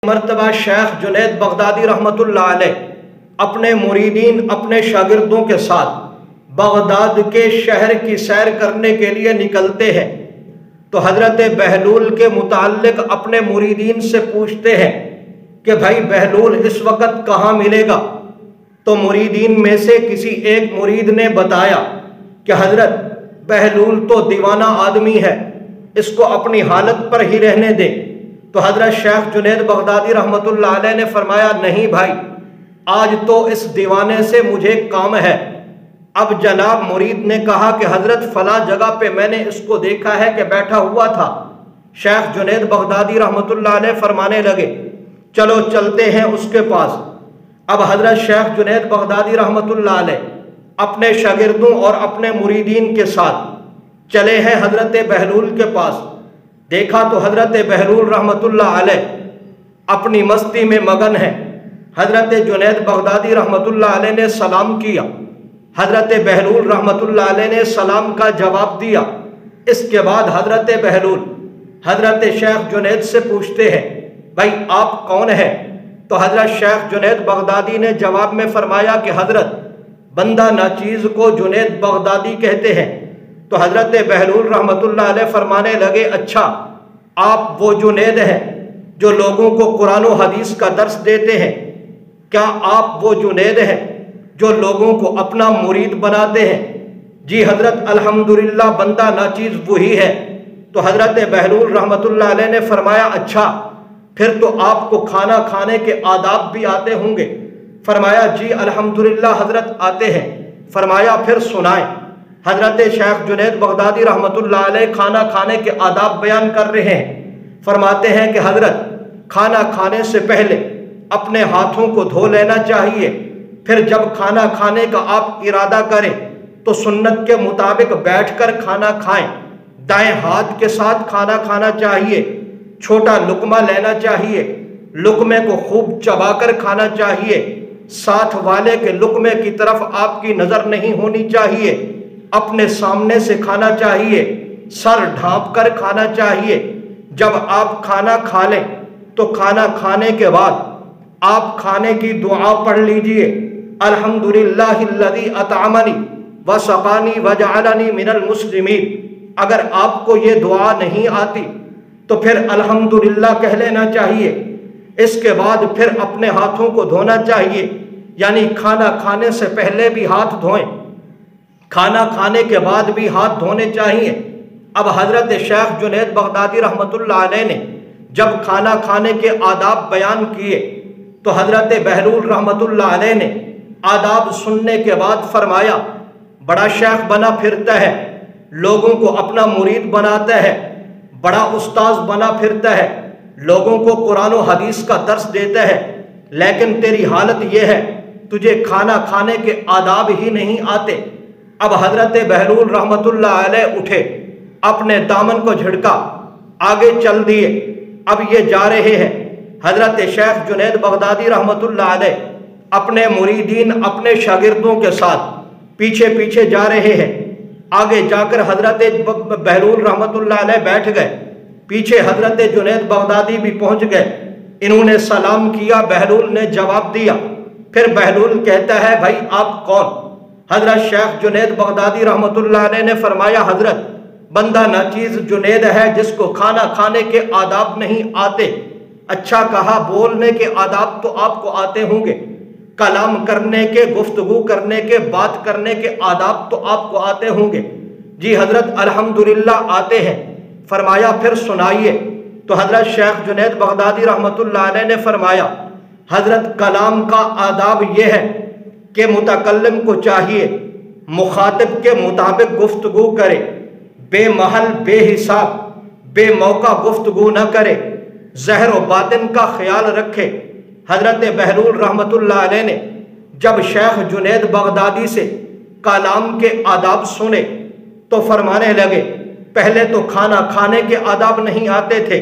مرتبہ شیخ جنید بغدادی رحمۃ اللہ علیہ اپنے مریدین اپنے شاگردوں کے ساتھ بغداد کے شہر کی سیر کرنے کے لیے نکلتے ہیں تو حضرت بہلول کے متعلق اپنے مریدین سے پوچھتے ہیں کہ بھائی بہلول اس وقت کہاں ملے گا؟ تو مریدین میں سے کسی ایک مرید نے بتایا کہ حضرت بہلول تو دیوانہ آدمی ہے، اس کو اپنی حالت پر ہی رہنے دے۔ تو حضرت شیخ جنید بغدادی رحمۃ اللہ علیہ نے فرمایا نہیں بھائی، آج تو اس دیوانے سے مجھے کام ہے۔ اب جناب مرید نے کہا کہ حضرت فلاں جگہ پہ میں نے اس کو دیکھا ہے کہ بیٹھا ہوا تھا۔ شیخ جنید بغدادی رحمۃ اللہ علیہ فرمانے لگے چلو چلتے ہیں اس کے پاس۔ اب حضرت شیخ جنید بغدادی رحمۃ اللہ علیہ اپنے شاگردوں اور اپنے مریدین کے ساتھ چلے ہیں حضرت بہلول کے پاس۔ دیکھا تو حضرت بہلول رحمۃ اللہ علیہ اپنی مستی میں مگن ہے۔ حضرت جنید بغدادی رحمۃ اللہ علیہ نے سلام کیا، حضرت بہلول رحمۃ اللہ علیہ نے سلام کا جواب دیا۔ اس کے بعد حضرت بہلول حضرت شیخ جنید سے پوچھتے ہیں بھائی آپ کون ہیں؟ تو حضرت شیخ جنید بغدادی نے جواب میں فرمایا کہ حضرت بندہ ناچیز کو جنید بغدادی کہتے ہیں۔ تو حضرت بہلول رحمۃ اللہ علیہ فرمانے لگے اچھا آپ وہ جنید ہیں جو لوگوں کو قرآن و حدیث کا درس دیتے ہیں؟ کیا آپ وہ جنید ہیں جو لوگوں کو اپنا مرید بناتے ہیں؟ جی حضرت الحمدللہ بندہ ناچیز وہی ہے۔ تو حضرت بہلول رحمۃ اللہ علیہ نے فرمایا اچھا پھر تو آپ کو کھانا کھانے کے آداب بھی آتے ہوں گے؟ فرمایا جی الحمدللہ حضرت آتے ہیں۔ فرمایا پھر سنائیں۔ حضرت شیخ جنید بغدادی رحمۃ اللہ علیہ کھانا کھانے کے آداب بیان کر رہے ہیں۔ فرماتے ہیں کہ حضرت کھانا کھانے سے پہلے اپنے ہاتھوں کو دھو لینا چاہیے، پھر جب کھانا کھانے کا آپ ارادہ کریں تو سنت کے مطابق بیٹھ کر کھانا کھائیں، دائیں ہاتھ کے ساتھ کھانا کھانا چاہیے، چھوٹا لقمہ لینا چاہیے، لقمے کو خوب چبا کر کھانا چاہیے، ساتھ والے کے لقمے کی طرف آپ کی نظر نہیں ہونی چاہیے، اپنے سامنے سے کھانا چاہیے، سر ڈھانپ کر کھانا چاہیے۔ جب آپ کھانا کھا لیں تو کھانا کھانے کے بعد آپ کھانے کی دعا پڑھ لیجئے الحمدللہ الذی اطعمنی وسقانی وجعلنی من المسلمین۔ اگر آپ کو یہ دعا نہیں آتی تو پھر الحمدللہ کہہ لینا چاہیے۔ اس کے بعد پھر اپنے ہاتھوں کو دھونا چاہیے، یعنی کھانا کھانے سے پہلے بھی ہاتھ دھوئیں، کھانا کھانے کے بعد بھی ہاتھ دھونے چاہیے۔ اب حضرت شیخ جنید بغدادی رحمۃ اللہ علیہ نے جب کھانا کھانے کے آداب بیان کیے تو حضرت بہلول رحمۃ اللہ علیہ نے آداب سننے کے بعد فرمایا بڑا شیخ بنا پھرتا ہے، لوگوں کو اپنا مرید بناتا ہے، بڑا استاذ بنا پھرتا ہے، لوگوں کو قرآن و حدیث کا درس دیتا ہے، لیکن تیری حالت یہ ہے تجھے کھانا کھانے کے آداب ہی نہیں آتے۔ اب حضرت بہلول رحمۃ اللہ علیہ اٹھے، اپنے دامن کو جھڑکا، آگے چل دیے۔ اب یہ جا رہے ہیں۔ حضرت شیخ جنید بغدادی رحمۃ اللہ علیہ اپنے مریدین اپنے شاگردوں کے ساتھ پیچھے پیچھے جا رہے ہیں۔ آگے جا کر حضرت بہلول رحمۃ اللہ علیہ بیٹھ گئے، پیچھے حضرت جنید بغدادی بھی پہنچ گئے۔ انہوں نے سلام کیا، بہلول نے جواب دیا۔ پھر بہلول کہتا ہے بھائی آپ کون؟ حضرت شیخ جنید بغدادی رحمۃ اللہ علیہ نے فرمایا حضرت بندہ ناچیز جنید ہے جس کو کھانا کھانے کے آداب نہیں آتے۔ اچھا کہا بولنے کے آداب تو آپ کو آتے ہوں گے، کلام کرنے کے، گفتگو کرنے کے، بات کرنے کے آداب تو آپ کو آتے ہوں گے۔ جی حضرت الحمدللہ آتے ہیں۔ فرمایا پھر سنائیے۔ تو حضرت شیخ جنید بغدادی رحمۃ اللہ علیہ نے فرمایا حضرت کلام کا آداب یہ ہے کہ متکلم کو چاہیے مخاطب کے مطابق گفتگو کرے، بے محل بے حساب بے موقع گفتگو نہ کرے، ظاہر و باطن کا خیال رکھے۔ حضرت بہلول رحمۃ اللہ علیہ نے جب شیخ جنید بغدادی سے کلام کے آداب سنے تو فرمانے لگے پہلے تو کھانا کھانے کے آداب نہیں آتے تھے،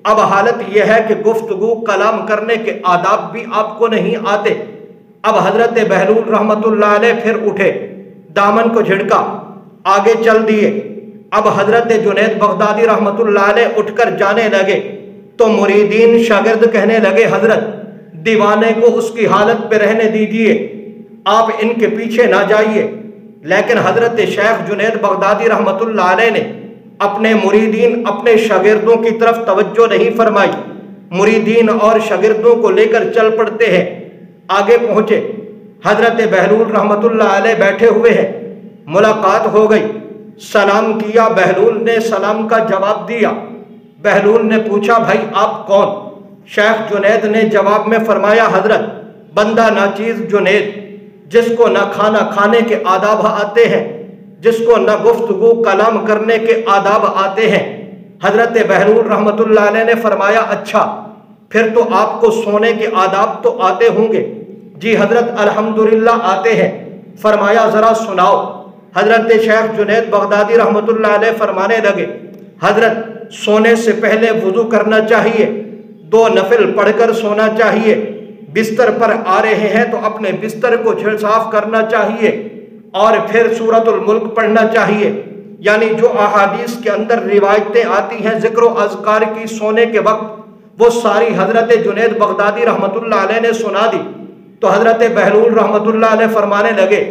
اب حالت یہ ہے کہ گفتگو کلام کرنے کے آداب بھی آپ کو نہیں آتے۔ اب حضرت بہلول رحمۃ اللہ علیہ پھر اٹھے، دامن کو جھڑکا، آگے چل دیے۔ اب حضرت جنید بغدادی رحمۃ اللہ علیہ اٹھ کر جانے لگے۔ تو مریدین شاگرد کہنے لگے حضرت دیوانے کو اس کی حالت پہ رہنے دیجئے، آپ ان کے پیچھے نہ جائیے۔ لیکن حضرت شیخ جنید بغدادی رحمت اللہ علیہ نے اپنے مریدین اپنے شاگردوں کی طرف توجہ نہیں فرمائی، مریدین اور شاگردوں کو لے کر چل پڑتے ہیں۔ آگے پہنچے، حضرت بہلول رحمت اللہ علیہ بیٹھے ہوئے ہیں، ملاقات ہو گئی، سلام کیا، بہلول نے سلام کا جواب دیا۔ بہلول نے پوچھا بھائی آپ کون؟ شیخ جنید نے جواب میں فرمایا حضرت بندہ ناچیز جنید، جس کو نہ کھانا کھانے کے آداب آتے ہیں، جس کو نہ گفتگو کلام کرنے کے آداب آتے ہیں۔ حضرت بہلول رحمت اللہ علیہ نے فرمایا اچھا پھر تو آپ کو سونے کے آداب تو آتے ہوں گے؟ جی حضرت الحمدللہ آتے ہیں۔ فرمایا ذرا سناؤ۔ حضرت شیخ جنید بغدادی رحمت اللہ علیہ فرمانے لگے حضرت سونے سے پہلے وضو کرنا چاہیے، 2 نفل پڑھ کر سونا چاہیے، بستر پر آ رہے ہیں تو اپنے بستر کو جھڑ صاف کرنا چاہیے، اور پھر سورۃ الملک پڑھنا چاہیے۔ یعنی جو احادیث کے اندر روایتیں آتی ہیں ذکر و اذکار کی سونے کے وقت، وہ ساری حضرت جنید بغدادی رحمت اللہ علیہ نے سنا دی۔ تو حضرت بہلول رحمت اللہ علیہ فرمانے لگے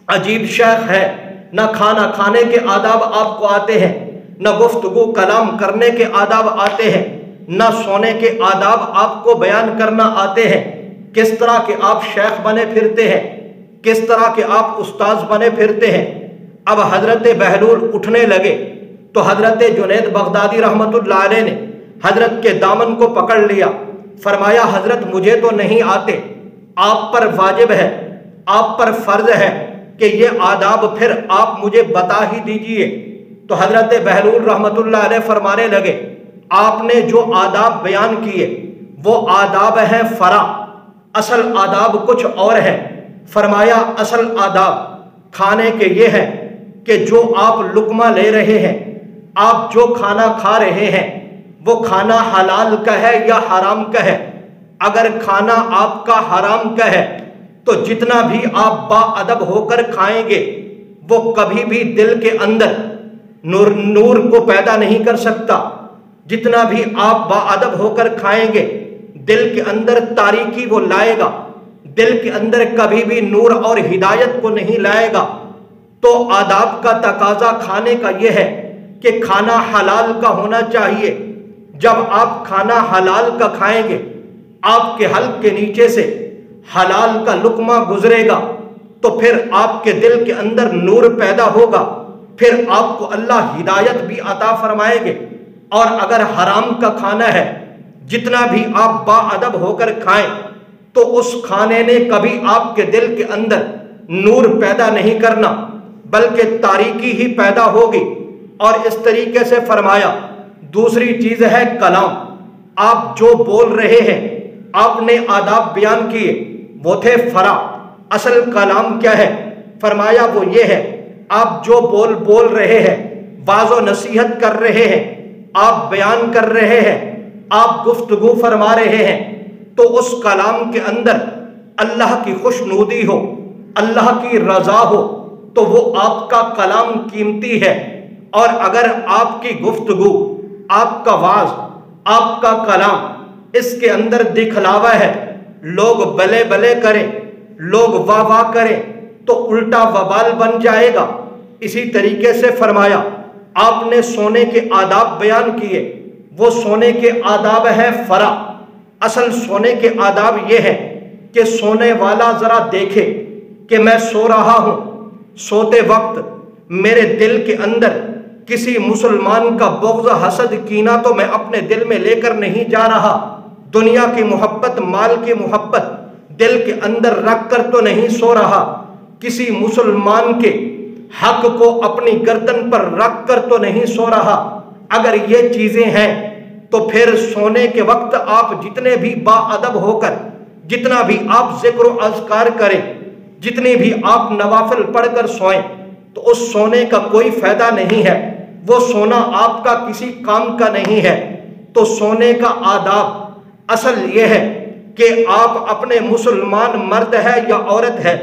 عجیب شیخ ہے، نہ کھانا کھانے کے آداب آپ کو آتے ہیں، نہ گفتگو کلام کرنے کے آداب آتے ہیں، نہ سونے کے آداب آپ کو بیان کرنا آتے ہیں۔ کس طرح کے آپ شیخ بنے پھرتے ہیں، کس طرح کے آپ استاذ بنے پھرتے ہیں۔ اب حضرت بہلول اٹھنے لگے تو حضرت جنید بغدادی رحمت اللہ علیہ نے حضرت کے دامن کو پکڑ لیا، فرمایا حضرت مجھے تو نہیں آتے، آپ پر واجب ہے، آپ پر فرض ہے کہ یہ آداب پھر آپ مجھے بتا ہی دیجئے۔ تو حضرت بہلول رحمت اللہ علیہ فرمانے لگے آپ نے جو آداب بیان کیے وہ آداب ہیں فرع، اصل آداب کچھ اور ہے۔ فرمایا اصل آداب کھانے کے یہ ہے کہ جو آپ لقمہ لے رہے ہیں، آپ جو کھانا کھا رہے ہیں وہ کھانا حلال کا ہے یا حرام کا ہے۔ اگر کھانا آپ کا حرام کا ہے تو جتنا بھی آپ با ادب ہو کر کھائیں گے وہ کبھی بھی دل کے اندر نور کو پیدا نہیں کر سکتا۔ جتنا بھی آپ با ادب ہو کر کھائیں گے دل کے اندر تاریکی وہ لائے گا، دل کے اندر کبھی بھی نور اور ہدایت کو نہیں لائے گا۔ تو آداب کا تقاضا کھانے کا یہ ہے کہ کھانا حلال کا ہونا چاہیے۔ جب آپ کھانا حلال کا کھائیں گے، آپ کے حلق کے نیچے سے حلال کا لقمہ گزرے گا تو پھر آپ کے دل کے اندر نور پیدا ہوگا، پھر آپ کو اللہ ہدایت بھی عطا فرمائیں گے۔ اور اگر حرام کا کھانا ہے، جتنا بھی آپ با ادب ہو کر کھائیں تو اس کھانے نے کبھی آپ کے دل کے اندر نور پیدا نہیں کرنا بلکہ تاریکی ہی پیدا ہوگی۔ اور اس طریقے سے فرمایا دوسری چیز ہے کلام، آپ جو بول رہے ہیں، آپ نے آداب بیان کیے وہ تھے فرع، اصل کلام کیا ہے؟ فرمایا وہ یہ ہے آپ جو بول رہے ہیں، واعظ و نصیحت کر رہے ہیں، آپ بیان کر رہے ہیں، آپ گفتگو فرما رہے ہیں، تو اس کلام کے اندر اللہ کی خوشنودی ہو، اللہ کی رضا ہو تو وہ آپ کا کلام قیمتی ہے۔ اور اگر آپ کی گفتگو، آپ کا واعظ، آپ کا کلام اس کے اندر دکھلاوا ہے، لوگ بلے بلے کریں، لوگ واہ واہ کریں تو الٹا وبال بن جائے گا۔ اسی طریقے سے فرمایا آپ نے سونے کے آداب بیان کیے، وہ سونے کے آداب ہیں فرع۔ اصل سونے کے آداب یہ ہے کہ سونے والا ذرا دیکھے کہ میں سو رہا ہوں، سوتے وقت میرے دل کے اندر کسی مسلمان کا بغض، حسد، کینہ تو میں اپنے دل میں لے کر نہیں جا رہا، دنیا کی محبت، مال کی محبت دل کے اندر رکھ کر تو نہیں سو رہا، کسی مسلمان کے حق کو اپنی گردن پر رکھ کر تو نہیں سو رہا۔ اگر یہ چیزیں ہیں تو پھر سونے کے وقت آپ جتنے بھی با ادب ہو کر، جتنا بھی آپ ذکر و اذکار کریں، جتنی بھی آپ نوافل پڑھ کر سوئیں، تو اس سونے کا کوئی فائدہ نہیں ہے، وہ سونا آپ کا کسی کام کا نہیں ہے۔ تو سونے کا آداب اصل یہ ہے کہ آپ اپنے مسلمان مرد ہے یا عورت ہے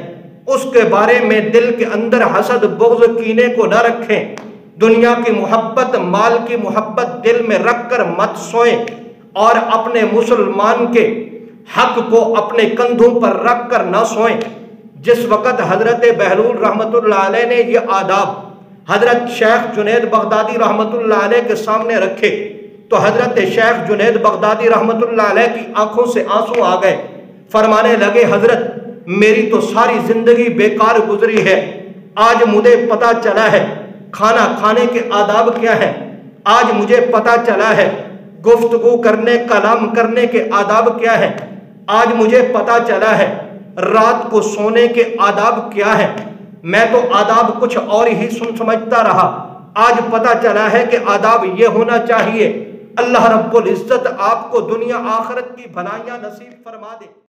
اس کے بارے میں دل کے اندر حسد، بغض، کینے کو نہ رکھیں، دنیا کی محبت، مال کی محبت دل میں رکھ کر مت سوئیں۔ اور اپنے مسلمان کے حق کو اپنے کندھوں پر رکھ کر نہ سوئیں۔ جس وقت حضرت بہلول رحمت اللہ علیہ نے یہ آداب حضرت شیخ جنید بغدادی رحمت اللہ علیہ کے سامنے رکھے تو حضرت شیخ جنید بغدادی رحمت اللہ علیہ کی آنکھوں سے آنسو آ گئے۔ فرمانے لگے حضرت میری تو ساری زندگی بیکار گزری ہے، آج مجھے پتا چلا ہے کھانا کھانے کے آداب کیا ہیں، آج مجھے پتا چلا ہے گفتگو کرنے کلام کرنے کے آداب کیا ہیں، آج مجھے پتا چلا ہے رات کو سونے کے آداب کیا ہیں۔ میں تو آداب کچھ اور ہی سمجھتا رہا، آج پتا چلا ہے کہ آداب یہ ہونا چاہیے۔ اللہ رب العزت آپ کو دنیا آخرت کی بھلائیاں نصیب فرما دے۔